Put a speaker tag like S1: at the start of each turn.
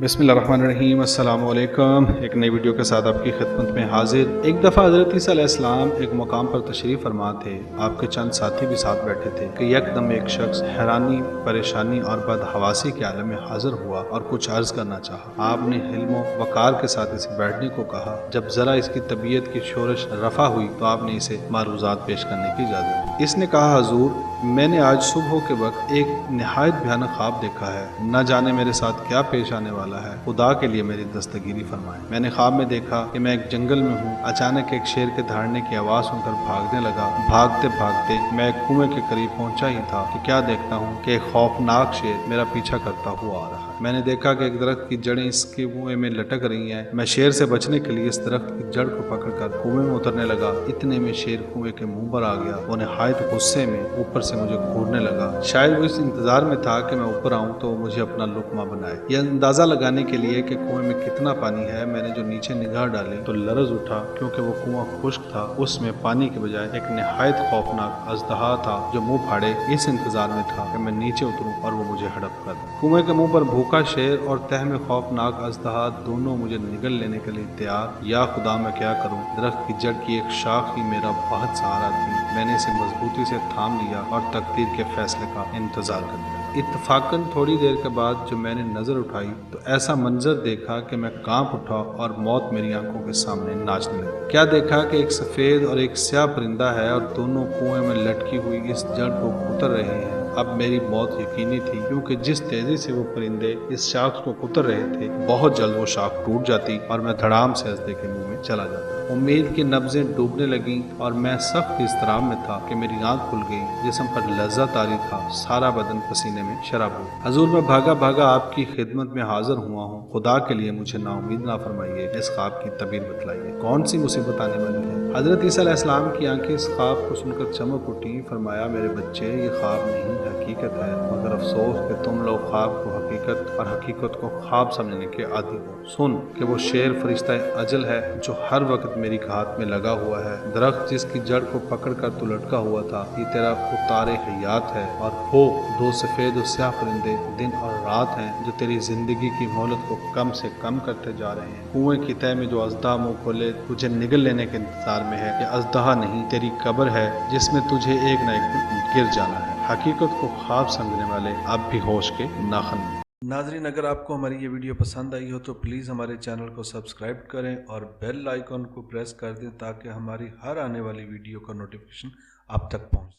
S1: बिस्मिल्लाहिर्रहमानिर्रहीम अस्सलाम वालेकुम। एक नई वीडियो के साथ आपकी खिदमत में हाजिर। एक दफ़ा हज़रत ईसा अलैहि सलाम एक मुकाम पर तशरीफ़ फरमा थे। आपके चंद साथी भी साथ बैठे थे कि यकदम एक शख्स हैरानी, परेशानी और बदहवासी के आलम में हाजिर हुआ और कुछ अर्ज करना चाहा। आपने हिल्म वकार के साथ इसे बैठने को कहा। जब जरा इसकी तबीयत की शोरश रफा हुई तो आपने इसे मारूज़ात पेश करने की इजाज़त दी। इसने कहा, हजूर मैंने आज सुबह के वक्त एक नहायत भयानक ख्वाब देखा है। न जाने मेरे साथ क्या पेश आने वाला है, खुदा के लिए मेरी दस्तगीरी फरमाएं। मैंने ख्वाब में देखा कि मैं एक जंगल में हूँ। अचानक एक शेर के दहाड़ने की आवाज़ सुनकर भागने लगा। भागते भागते मैं एक कुएं के करीब पहुंचा ही था कि क्या देखता हूँ कि एक खौफनाक शेर मेरा पीछा करता हुआ आ रहा है। मैंने देखा कि एक दरख्त की जड़ें इसके कुएं में लटक रही हैं। मैं शेर से बचने के लिए इस दरख्त की जड़ को पकड़कर कुएं में उतरने लगा। इतने में शेर कुएं के मुंह पर आ गया। वो निहायत गुस्से में ऊपर से मुझे घूरने लगा। शायद वो इस इंतजार में था कि मैं ऊपर आऊं तो मुझे अपना लुकमा बनाए। यह अंदाजा लगाने के लिए कि कुएं में कितना पानी है, मैंने जो नीचे निगाह डाली तो लरज उठा, क्योंकि वो कुआं खुश्क था। उसमें पानी के बजाय एक निहायत खौफनाक अजदहा था जो मुंह फाड़े इस इंतजार में था कि मैं नीचे उतरूं और वो मुझे हड़प कर दे। कुएं के मुंह पर भूखा शेर और तह में खौफनाक अजदहा दोनों मुझे निगल लेने के लिए तैयार। या खुदा मैं क्या करूं, दरख्त की जड़ की एक शाख ही मेरा बहुत सहारा थी। मैंने इसे मजबूती से थाम लिया और तकदीर के फैसले का इंतजार कर लिया। इत्तफाकन थोड़ी देर के बाद जो मैंने नजर उठाई तो ऐसा मंजर देखा कि मैं कांप उठा और मौत मेरी आंखों के सामने नाचने लगी। क्या देखा कि एक सफेद और एक स्याह परिंदा है और दोनों कुएं में लटकी हुई इस जड़ को कुतर रहे हैं। अब मेरी मौत यकीनी थी, क्योंकि जिस तेजी से वो परिंदे इस शाख को कुतर रहे थे, बहुत जल्द वो शाख टूट जाती और मैं धड़ाम से हंसदे के मुंह में चला जाता। उम्मीद की नब्जें डूबने लगी और मैं सख्त इस्तराब में था कि मेरी आंख खुल गई। जिस्म पर लज्जत आ रही था, सारा बदन पसीने में शराब हुआ। हजूर मैं भागा भागा आपकी खिदमत में हाजिर हुआ हूँ। खुदा के लिए मुझे नाउमीद ना फरमाइए। इस ख्वाब की तबीर बतलाइए, कौन सी मुसीबत आने वाली है। हजरत ईसा अलैहि सलाम की आंखें इस ख्वाब को सुनकर चमक उठी। फरमाया, मेरे बच्चे ये ख्वाब नहीं हकीकत है, मगर अफसोस कि तुम लोग ख्वाब को हकीकत और हकीकत को ख्वाब समझने के आदी हो। सुन कि वो शेर फरिश्ता अजल है जो हर वक्त मेरी घात में लगा हुआ है। दरख्त जिसकी जड़ को पकड़कर तू लटका हुआ था, ये तेरा उतारे हयात है। और वो दो सफेद और स्याह परिंदे दिन और रात हैं जो तेरी जिंदगी की मोहलत को कम से कम करते जा रहे हैं। कुएं की तह में जो अजदा मुंह खोले तुझे निगल लेने के इंतजार में है। ये अजदहा नहीं, तेरी कब्र है जिसमें तुझे एक न एक दिन गिर जाना है। हकीकत को ख्वाब समझने वाले अब भी होश के नाखन में। नाजरीन, अगर आपको हमारी ये वीडियो पसंद आई हो तो प्लीज़ हमारे चैनल को सब्सक्राइब करें और बेल आइकॉन को प्रेस कर दें ताकि हमारी हर आने वाली वीडियो का नोटिफिकेशन आप तक पहुंचे।